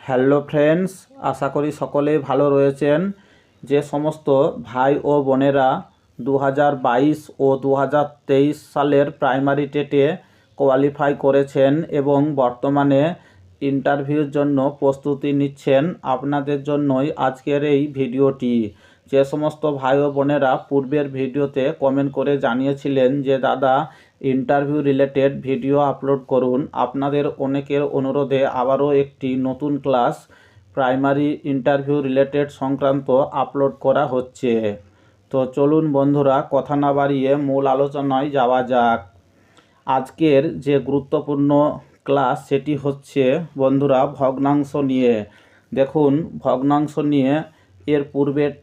Hello friends, আশা করি সকলেই ভালো রয়েছেন। যে সমস্ত ভাই ও বোনেরা 2022 ও 2023 সালের প্রাইমারি টেটে কোয়ালিফাই করেছেন এবং বর্তমানে ইন্টারভিউর জন্য প্রস্তুতি নিচ্ছেন, আপনাদের জন্যই আজকের এই ভিডিওটি। যে সমস্ত ভাই ও বোনেরা পূর্বের ভিডিওতে কমেন্ট করে জানিয়েছিলেন যে দাদা ইন্টারভিউ রিলেটেড ভিডিও আপলোড করুন, আপনাদের অনেকের অনুরোধে আবারও একটি নতুন ক্লাস প্রাইমারি ইন্টারভিউ রিলেটেড সংক্রান্ত আপলোড করা হচ্ছে। তো চলুন বন্ধুরা, কথা না বাড়িয়ে মূল আলোচনায় যাওয়া যাক। আজকের যে গুরুত্বপূর্ণ ক্লাস সেটি হচ্ছে বন্ধুরা ভগ্নাংশ নিয়ে। দেখুন, ভগ্নাংশ নিয়ে এর পূর্বের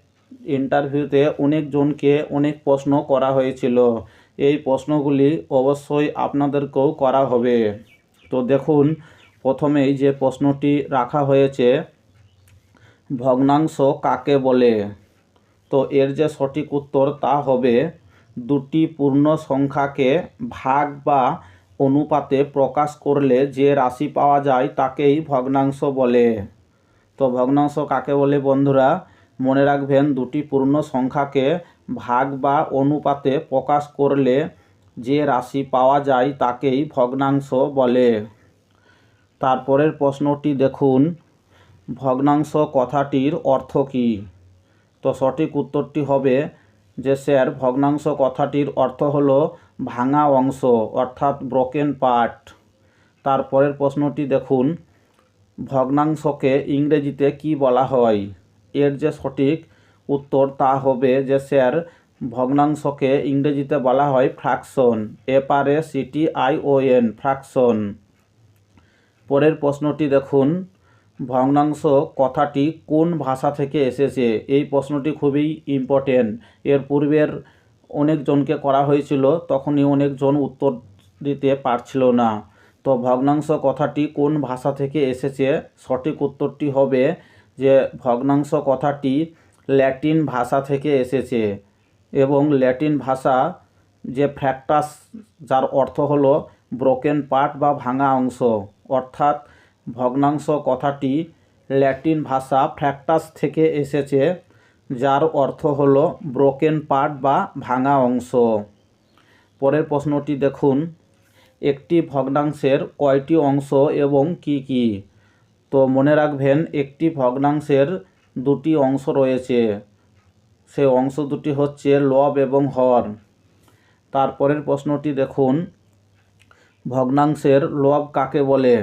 ইন্টারভিউতে অনেকজনকে অনেক প্রশ্ন করা হয়েছিল। এই প্রশ্নগুলি অবশ্যই আপনাদেরকেও করা হবে। তো দেখুন, প্রথমেই যে প্রশ্নটি রাখা হয়েছে, ভগ্নাংশ কাকে বলে? তো এর যে সঠিক উত্তর তা হবে, দুটি পূর্ণ সংখ্যাকে ভাগ বা অনুপাতে প্রকাশ করলে যে রাশি পাওয়া যায় তাকেই ভগ্নাংশ বলে। তো ভগ্নাংশ কাকে বলে বন্ধুরা মনে রাখবেন, দুটি পূর্ণ সংখ্যাকে ভাগ বা অনুপাতে প্রকাশ করলে যে রাশি পাওয়া যায় তাকেই ভগ্নাংশ বলে। তারপরের প্রশ্নটি দেখুন, ভগ্নাংশ কথাটির অর্থ কী? তো সঠিক উত্তরটি হবে যে স্যার, ভগ্নাংশ কথাটির অর্থ হলো ভাঙা অংশ, অর্থাৎ ব্রোকেন পার্ট। তারপরের প্রশ্নটি দেখুন, ভগ্নাংশকে ইংরেজিতে কি বলা হয়? এর যে সঠিক উত্তর তা হবে যে স্যার, ভগ্নাংশকে ইংরেজিতে বলা হয় ফ্র্যাকশন, FRACTION, ফ্র্যাকশন। পরের প্রশ্নটি দেখুন, ভগ্নাংশ কথাটি কোন ভাষা থেকে এসেছে? এই প্রশ্নটি খুবই ইম্পর্টেন্ট। এর পূর্বের অনেকজনকে করা হয়েছিল, তখনই অনেকজন উত্তর দিতে পারছিল না। তো ভগ্নাংশ কথাটি কোন ভাষা থেকে এসেছে? সঠিক উত্তরটি হবে যে ভগ্নাংশ কথাটি ল্যাটিন ভাষা থেকে এসেছে এবং ল্যাটিন ভাষা যে ফ্র্যাক্টাস, যার অর্থ হলো ব্রোকেন পার্ট বা ভাঙা অংশ, অর্থাৎ ভগ্নাংশ কথাটি ল্যাটিন ভাষা ফ্র্যাক্টাস থেকে এসেছে, যার অর্থ হলো ব্রোকেন পার্ট বা ভাঙা অংশ। পরের প্রশ্নটি দেখুন, একটি ভগ্নাংশের কয়টি অংশ এবং কি কি? তো মনে রাখবেন, একটি ভগ্নাংশের দুটি অংশ রয়েছে, সে অংশ দুটি হচ্ছে লব এবং হর। তারপরের প্রশ্নটি দেখুন, ভগ্নাংশের লব কাকে বলে?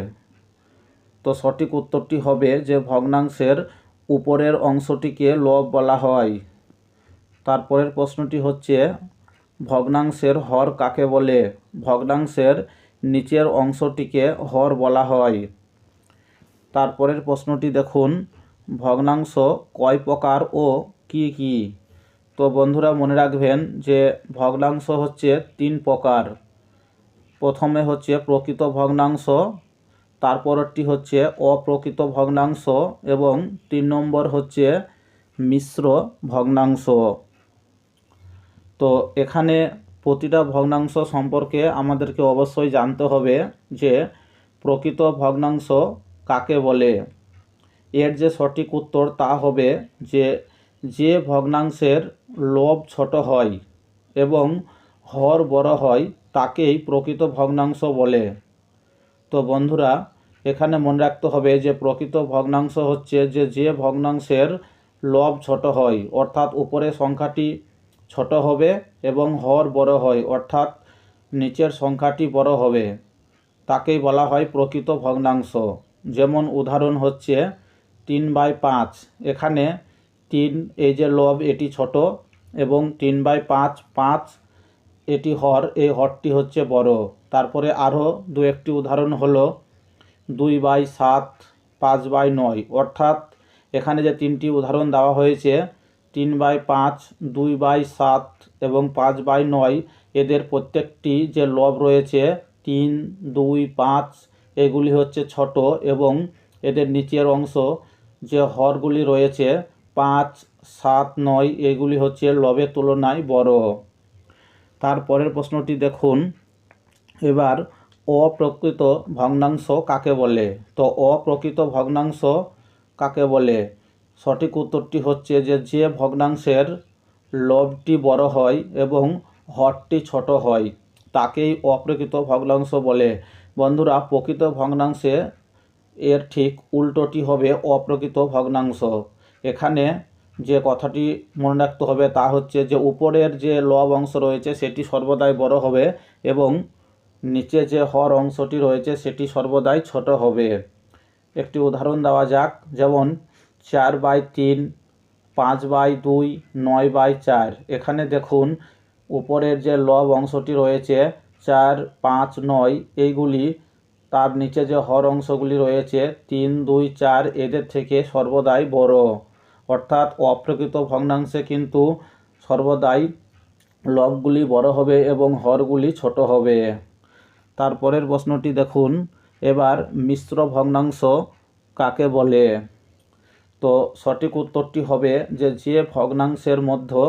তো সঠিক উত্তরটি হবে যে ভগ্নাংশের উপরের অংশটিকে লব বলা হয়। তারপরের প্রশ্নটি হচ্ছে, ভগ্নাংশের হর কাকে বলে? ভগ্নাংশের নিচের অংশটিকে হর বলা হয়। তারপরের প্রশ্নটি দেখুন, ভগ্নাংশ কয় প্রকার ও কি কি? তো বন্ধুরা মনে রাখবেন যে ভগ্নাংশ হচ্ছে তিন প্রকার। প্রথমে হচ্ছে প্রকৃত ভগ্নাংশ, তারপরটি হচ্ছে অপ্রকৃত ভগ্নাংশ এবং 3 নম্বর হচ্ছে মিশ্র ভগ্নাংশ। তো এখানে প্রতিটা ভগ্নাংশ সম্পর্কে আমাদেরকে অবশ্যই জানতে হবে যে প্রকৃত ভগ্নাংশ কাকে বলে। এর যে সঠিক উত্তর তা হবে যে যে ভগ্নাংশের লব ছোট হয় এবং হর বড় হয় তাকেই প্রকৃত ভগ্নাংশ বলে। তো বন্ধুরা এখানে মনে রাখতে হবে যে প্রকৃত ভগ্নাংশ হচ্ছে যে ভগ্নাংশের লব ছোট হয়, অর্থাৎ উপরের সংখ্যাটি ছোট হবে এবং হর বড় হয়, অর্থাৎ নিচের সংখ্যাটি বড় হবে, তাকেই বলা হয় প্রকৃত ভগ্নাংশ। যেমন উদাহরণ হচ্ছে 3/5। এখানে 3 এই যে লব এটি ছোট এবং 3/5, 5 এটি হর, এই হরটি হচ্ছে বড়। তারপরে আরও দু একটি উদাহরণ হলো 2/7, 5/9, অর্থাৎ এখানে যে তিনটি উদাহরণ দেওয়া হয়েছে 3/5, 2/7 এবং 5/9, এদের প্রত্যেকটি যে লব রয়েছে 3, 2, 5 এগুলি হচ্ছে ছোট এবং এদের নিচের অংশ যে হরগুলি রয়েছে 5, 7, 9 এগুলি হচ্ছে লবের তুলনায় বড়। তারপরের প্রশ্নটি দেখুন, এবার অপ্রকৃত ভগ্নাংশ কাকে বলে? তো অপ্রকৃত ভগ্নাংশ কাকে বলে? সঠিক উত্তরটি হচ্ছে যে ভগ্নাংশের লবটি বড় হয় এবং হরটি ছোট হয় তাকেই অপ্রকৃত ভগ্নাংশ বলে। বন্ধুরা, প্রকৃত ভগ্নাংশে এর ঠিক উল্টোটি হবে অপ্রকৃত ভগ্নাংশ। এখানে যে কথাটি মনে রাখতে হবে তা হচ্ছে যে উপরের যে লব অংশ রয়েছে সেটি সর্বদাই বড় হবে এবং নিচে যে হর অংশটি রয়েছে সেটি সর্বদাই ছোট হবে। একটি উদাহরণ দেওয়া যাক, যেমন 4/3, 5/2, 9/4। এখানে দেখুন উপরের যে লব অংশটি রয়েছে 4, 5, 9 এইগুলি, তার নিচে যে হর অংশগুলি রয়েছে 3, 2, 4 এদের থেকে সর্বদাই বড়। অর্থাৎ অপ্রকৃত ভগ্নাংশে কিন্তু সর্বদাই লবগুলি বড় হবে এবং হরগুলি ছোট হবে। তারপরের প্রশ্নটি দেখুন, এবার মিশ্র ভগ্নাংশ কাকে বলে? তো সঠিক উত্তরটি হবে যে ভগ্নাংশের মধ্যে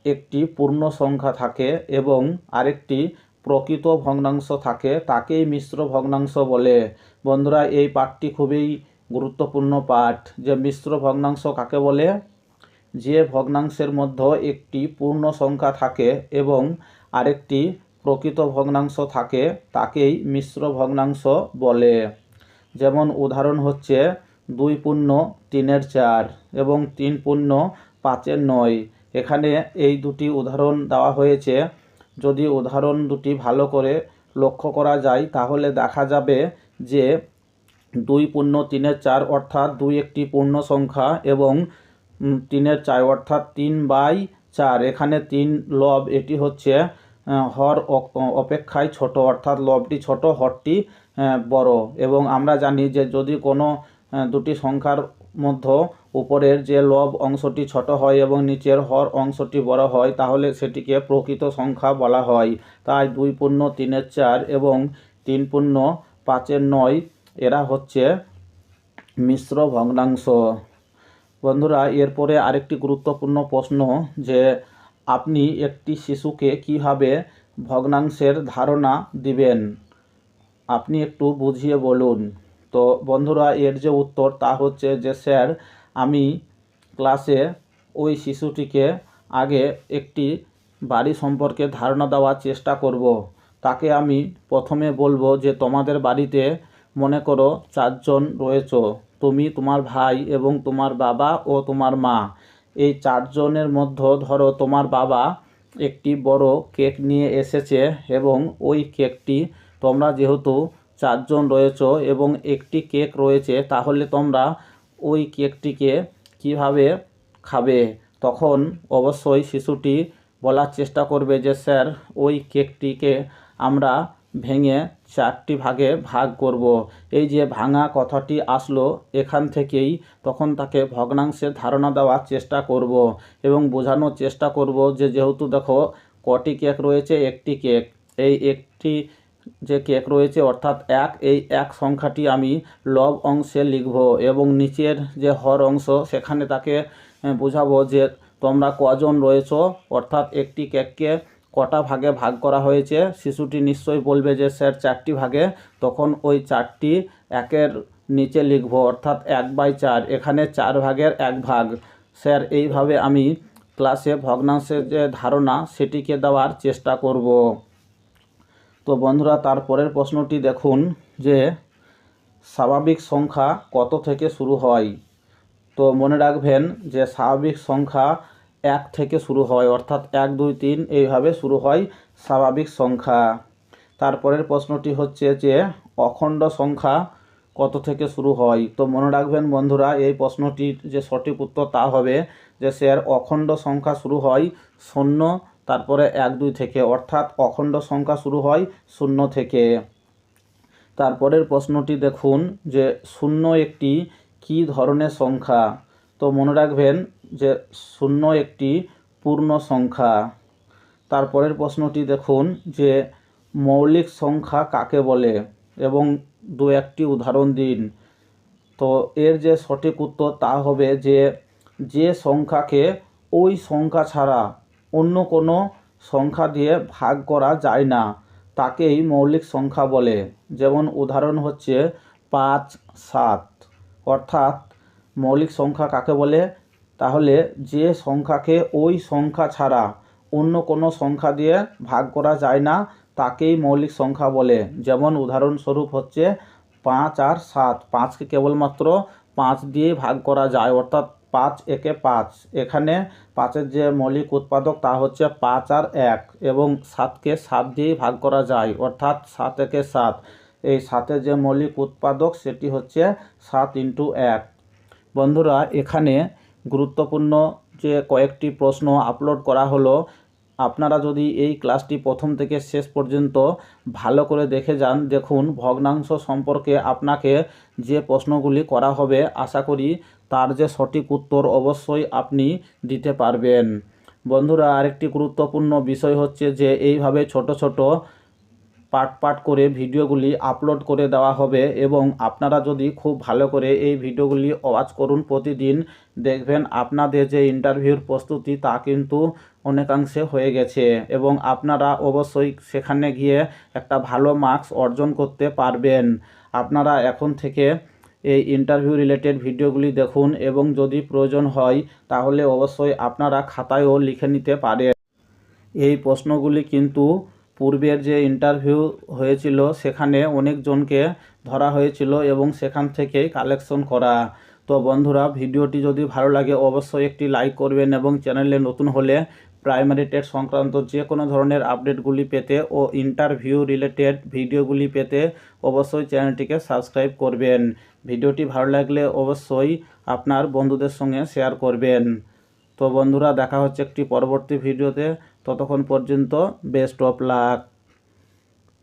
একটি পূর্ণ সংখ্যা থাকে এবং আরেকটি প্রকৃত ভগ্নাংশ থাকে তাকেই মিশ্র ভগ্নাংশ বলে। বন্ধুরা, এই পাঠটি খুবই গুরুত্বপূর্ণ পাঠ। যে মিশ্র ভগ্নাংশ কাকে বলে? যে ভগ্নাংশের মধ্যে একটি পূর্ণ সংখ্যা থাকে এবং আরেকটি প্রকৃত ভগ্নাংশ থাকে তাকেই মিশ্র ভগ্নাংশ বলে। যেমন উদাহরণ হচ্ছে 2/3 এবং 3/5 এখানে এই দুটি উদাহরণ দেওয়া হয়েছে। যদি উদাহরণ দুটি ভালো করে লক্ষ্য করা যায় তাহলে দেখা যাবে যে 2/3 অর্থাৎ 2 একটি পূর্ণ সংখ্যা এবং 3/4 অর্থাৎ 3/4। এখানে 3 লব, এটি হচ্ছে হর অপেক্ষায় ছোট, অর্থাৎ লবটি ছোট, হরটি বড়। এবং আমরা জানি যে যদি কোনো দুটি সংখ্যার মধ্যে উপরের যে লব অংশটি ছোট হয় এবং নিচের হর অংশটি বড় হয় তাহলে সেটিকে প্রকৃত সংখ্যা বলা হয়। তাই 2/3 এবং 3/5 এরা হচ্ছে মিশ্র ভগ্নাংশ। বন্ধুরা, এরপরে আরেকটি গুরুত্বপূর্ণ প্রশ্ন, যে আপনি একটি শিশুকে কিভাবে ভগ্নাংশের ধারণা দিবেন? আপনি একটু বুঝিয়ে বলুন। তো বন্ধুরা, এর যে উত্তর তা হচ্ছে যে স্যার, আমি ক্লাসে ওই শিশুটিকে আগে একটি বাড়ি সম্পর্কে ধারণা দেওয়ার চেষ্টা করব। তাকে আমি প্রথমে বলবো যে তোমাদের বাড়িতে মনে করো 4 জন রয়েছো, তুমি, তোমার ভাই এবং তোমার বাবা ও তোমার মা। এই 4 জনের মধ্যে ধরো তোমার বাবা একটি বড় কেক নিয়ে এসেছে এবং ওই কেকটি তোমরা যেহেতু 4 জন রয়েছো এবং একটি কেক রয়েছে, তাহলে তোমরা ওই কেকটিকে কিভাবে খাবে? তখন অবশ্যই শিশুটি বলার চেষ্টা করবে যে স্যার, ওই কেকটিকে আমরা ভেঙে 4টি ভাগে ভাগ করব। এই যে ভাঙা কথাটি আসলো এখান থেকেই তখন তাকে ভগ্নাংশের ধারণা দেওয়ার চেষ্টা করব এবং বোঝানোর চেষ্টা করব যে যেহেতু দেখো কটি কেক রয়েছে, একটি কেক, এই একটি যে কেক রয়েছে অর্থাৎ 1, এই 1 সংখ্যাটি আমি লব অংশে লিখব এবং নিচের যে হর অংশ সেখানে তাকে বোঝাবো যে তোমরা কজন রয়েছো, অর্থাৎ একটি কেককে কটা ভাগে ভাগ করা হয়েছে। শিশুটি নিশ্চয়ই বলবে যে স্যার 4টি ভাগে। তখন ওই 4টি 1-এর নিচে লিখব, অর্থাৎ 1/4, এখানে 4 ভাগের 1 ভাগ। স্যার, এইভাবে আমি ক্লাসে ভগ্নাংশের যে ধারণা সেটিকে দেওয়ার চেষ্টা করব। তো বন্ধুরা, তারপরের প্রশ্নটি দেখুন, যে স্বাভাবিক সংখ্যা কত থেকে শুরু হয়? তো মনে রাখবেন যে স্বাভাবিক সংখ্যা 1 থেকে শুরু হয়, অর্থাৎ 1, 2, 3 এইভাবে শুরু হয় স্বাভাবিক সংখ্যা। তারপরের প্রশ্নটি হচ্ছে যে অখণ্ড সংখ্যা কত থেকে শুরু হয়? তো মনে রাখবেন বন্ধুরা, এই প্রশ্নটির যে সঠিক উত্তর তা হবে যে স্যার, অখণ্ড সংখ্যা শুরু হয় 0, তারপরে 1, 2 থেকে, অর্থাৎ অখণ্ড সংখ্যা শুরু হয় 0 থেকে। তারপরের প্রশ্নটি দেখুন, যে 0 একটি কী ধরনের সংখ্যা? তো মনে রাখবেন যে 0 একটি পূর্ণ সংখ্যা। তারপরের প্রশ্নটি দেখুন, যে মৌলিক সংখ্যা কাকে বলে এবং 2-1টি উদাহরণ দিন। তো এর যে সঠিক উত্তর তা হবে যে সংখ্যাকে ওই সংখ্যা ছাড়া অন্য কোনো সংখ্যা দিয়ে ভাগ করা যায় না তাকেই মৌলিক সংখ্যা বলে। যেমন উদাহরণ হচ্ছে 5, 7। অর্থাৎ মৌলিক সংখ্যা কাকে বলে? তাহলে যে সংখ্যাকে ওই সংখ্যা ছাড়া অন্য কোনো সংখ্যা দিয়ে ভাগ করা যায় না তাকেই মৌলিক সংখ্যা বলে। যেমন উদাহরণস্বরূপ হচ্ছে 5 আর 7। 5কে কেবলমাত্র 5 দিয়ে ভাগ করা যায়, অর্থাৎ 5 একে 5। এখানে 5-এর যে মৌলিক উৎপাদক তা হচ্ছে 5 আর 1, এবং 7কে 7 দিয়েই ভাগ করা যায়, অর্থাৎ 7 একে 7। এই 7-এর যে মৌলিক উৎপাদক সেটি হচ্ছে 7 × 1। বন্ধুরা, এখানে গুরুত্বপূর্ণ যে কয়েকটি প্রশ্ন আপলোড করা হলো, আপনারা যদি এই ক্লাসটি প্রথম থেকে শেষ পর্যন্ত ভালো করে দেখে যান, দেখুন ভগ্নাংশ সম্পর্কে আপনাকে যে প্রশ্নগুলি করা হবে আশা করি তার যে সঠিক উত্তর অবশ্যই আপনি দিতে পারবেন। বন্ধুরা, আরেকটি গুরুত্বপূর্ণ বিষয় হচ্ছে যে এইভাবে ছোট ছোট পার্ট করে ভিডিওগুলি আপলোড করে দেওয়া হবে, এবং আপনারা যদি খুব ভালো করে এই ভিডিওগুলি ওয়াচ করুন প্রতিদিন, দেখবেন আপনাদের যে ইন্টারভিউর প্রস্তুতি তা কিন্তু অনেকাংশে হয়ে গেছে, এবং আপনারা অবশ্যই সেখানে গিয়ে একটা ভালো মার্কস অর্জন করতে পারবেন। আপনারা এখন থেকে এই ইন্টারভিউ রিলেটেড ভিডিওগুলি দেখুন, এবং যদি প্রয়োজন হয় তাহলে অবশ্যই আপনারা খাতায়ও লিখে নিতে পারেন। এই প্রশ্নগুলি কিন্তু পূর্বের যে ইন্টারভিউ হয়েছিল সেখানে অনেকজনকে ধরা হয়েছিল, এবং সেখান থেকেই কালেকশন করা। তো বন্ধুরা, ভিডিওটি যদি ভালো লাগে অবশ্যই একটি লাইক করবেন, এবং চ্যানেলে নতুন হলে প্রাইমারি টেট সংক্রান্ত যে কোনো ধরনের আপডেটগুলি পেতে ও ইন্টারভিউ রিলেটেড ভিডিওগুলি পেতে অবশ্যই চ্যানেলটিকে সাবস্ক্রাইব করবেন। ভিডিওটি ভালো লাগলে অবশ্যই আপনার বন্ধুদের সঙ্গে শেয়ার করবেন। তো বন্ধুরা, দেখা হচ্ছে একটি পরবর্তী ভিডিওতে। ততক্ষণ পর্যন্ত বেস্ট অফ লাক।